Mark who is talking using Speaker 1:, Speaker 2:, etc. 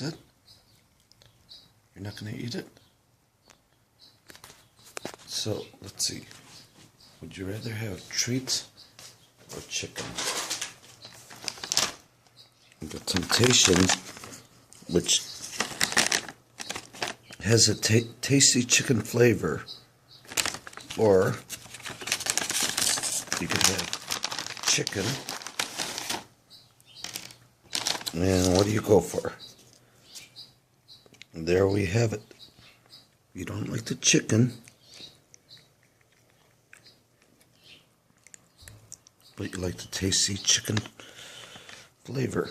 Speaker 1: That's it? You're not going to eat it? So, let's see. Would you rather have treats or chicken? The Temptation, which has a tasty chicken flavor, or you could have chicken. And what do you go for? There we have it. You don't like the chicken, but you like the tasty chicken flavor.